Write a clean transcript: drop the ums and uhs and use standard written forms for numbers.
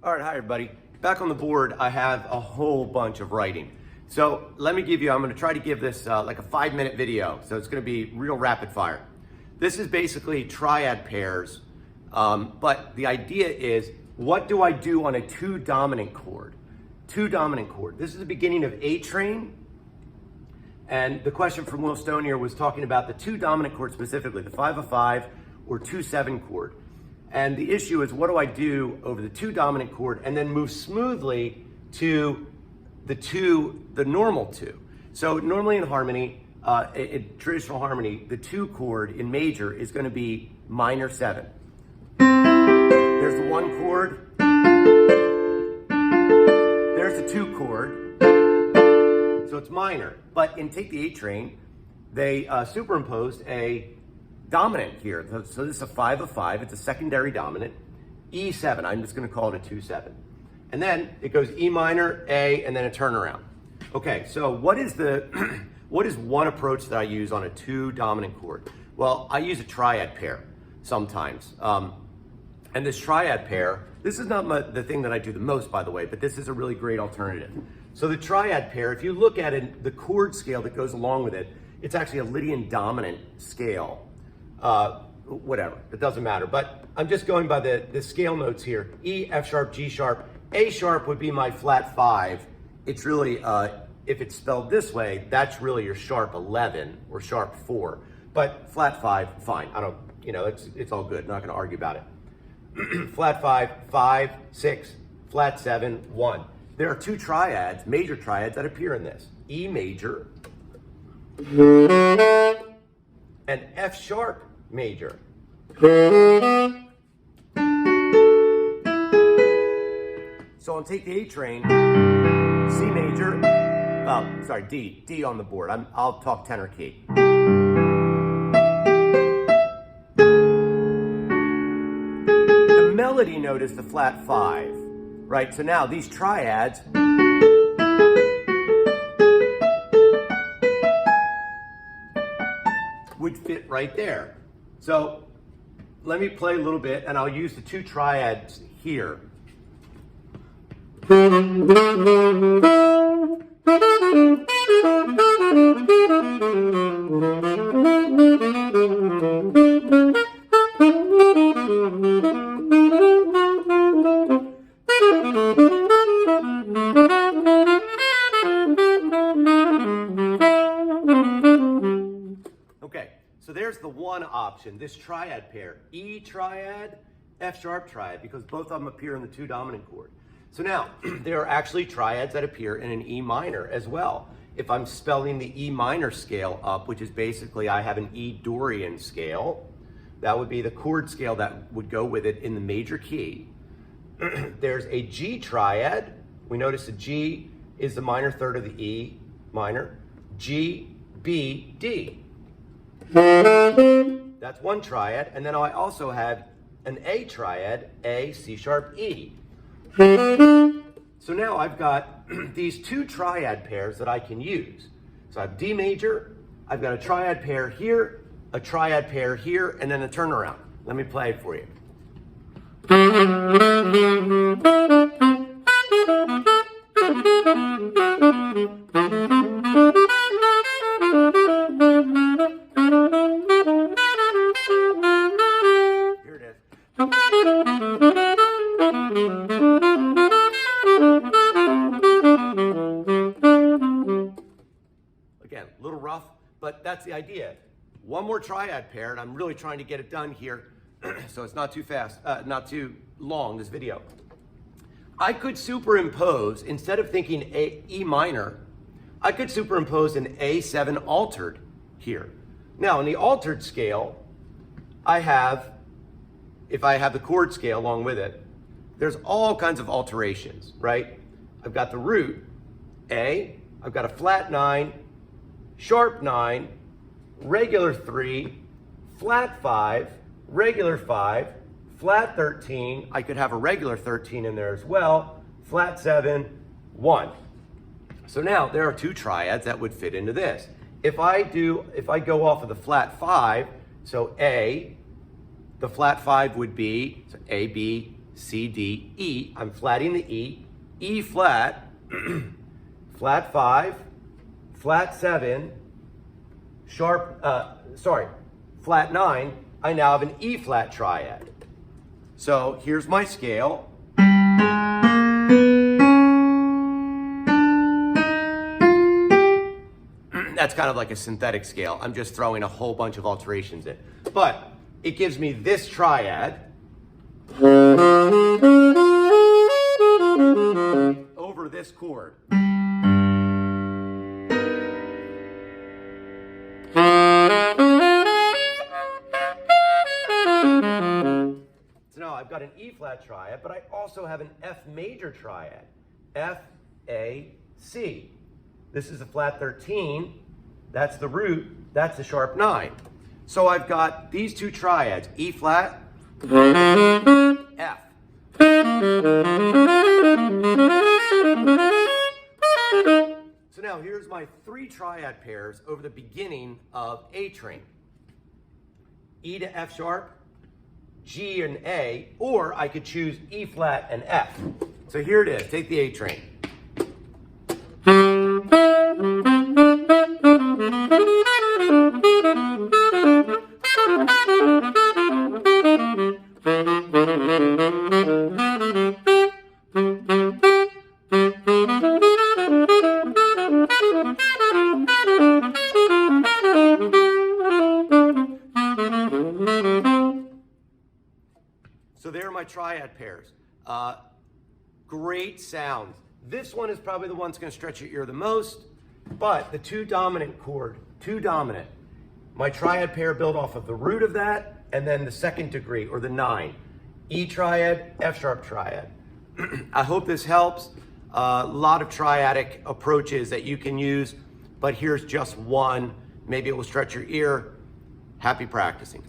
All right, hi everybody. Back on the board, I have a whole bunch of writing. So let me give you, I'm gonna try to give this like a 5-minute video. So it's gonna be real rapid fire. This is basically triad pairs, but the idea is, what do I do on a 2 dominant chord? 2 dominant chord. This is the beginning of A Train. And the question from Will Stonier was talking about the 2 dominant chords specifically, the 5/5 or 2/7 chord. And the issue is, what do I do over the 2 dominant chord and then move smoothly to the normal 2? So normally in harmony, in traditional harmony, the 2 chord in major is going to be minor 7. There's the 1 chord. There's the 2 chord. So it's minor. But in Take the A Train, they superimposed a dominant here. So this is a 5/5. It's a secondary dominant. E7. I'm just going to call it a 2/7. And then it goes E minor, A, and then a turnaround. Okay, so what is one approach that I use on a 2 dominant chord? Well, I use a triad pair sometimes. And this triad pair, this is not the thing that I do the most, by the way, but this is a really great alternative. So the triad pair, if you look at it, the chord scale that goes along with it, it's actually a Lydian dominant scale. Whatever, it doesn't matter. But I'm just going by the scale notes here. E, F sharp, G sharp. A sharp would be my flat 5. It's really, if it's spelled this way, that's really your sharp 11 or sharp 4. But flat 5, fine. I don't, it's all good. I'm not going to argue about it. Flat 5, 5, 6, flat 7, 1. There are 2 triads, major triads, that appear in this. E major and F sharp major. So on Take the A Train, C major, D on the board. I'll talk tenor key. The melody note is the flat 5, right? So now these triads would fit right there. So let me play a little bit, and I'll use the 2 triads here. Okay, so there's the one option, this triad pair, E triad, F sharp triad, because both of them appear in the 2 dominant chord. So now, there are actually triads that appear in an E minor as well. If I'm spelling the E minor scale up, which is basically, I have an E Dorian scale, that would be the chord scale that would go with it in the major key. There's a G triad. We notice the G is the minor third of the E minor. G, B, D. That's one triad. And then I also have an A triad, A, C sharp, E. So now I've got these 2 triad pairs that I can use. So I have D major, I've got a triad pair here, a triad pair here, and then a turnaround. Let me play it for you. Here it is. Again, a little rough, but that's the idea. One more triad pair, and I'm really trying to get it done here, so it's not too fast, not too long, this video. I could superimpose, instead of thinking E minor, I could superimpose an A7 altered here. Now, in the altered scale, if I have the chord scale along with it, there's all kinds of alterations, right? I've got the root, A, I've got a flat 9, sharp 9, regular 3, flat 5, regular 5, flat 13, I could have a regular 13 in there as well, flat 7, 1. So now there are 2 triads that would fit into this. If I go off of the flat 5, so A, the flat 5 would be so A, B, C, D, E. I'm flatting the E. E flat, flat 5, flat 7, flat 9. I now have an E flat triad. So here's my scale. That's kind of like a synthetic scale. I'm just throwing a whole bunch of alterations in. But it gives me this triad over this chord. So now I've got an E flat triad, but I also have an F major triad. F, A, C. This is a flat 13. That's the root. That's a sharp 9. So I've got these two triads, E flat, F. So now here's my 3 triad pairs over the beginning of A train. E to F sharp, G and A, or I could choose E flat and F. So here it is, take the A train. So there are my triad pairs. Great sound. This one is probably the one that's going to stretch your ear the most, but the 2 dominant chord, 2 dominant. My triad pair built off of the root of that, and then the 2nd degree, or the 9. E triad, F sharp triad. I hope this helps. A lot of triadic approaches that you can use, but here's just one. Maybe it will stretch your ear. Happy practicing.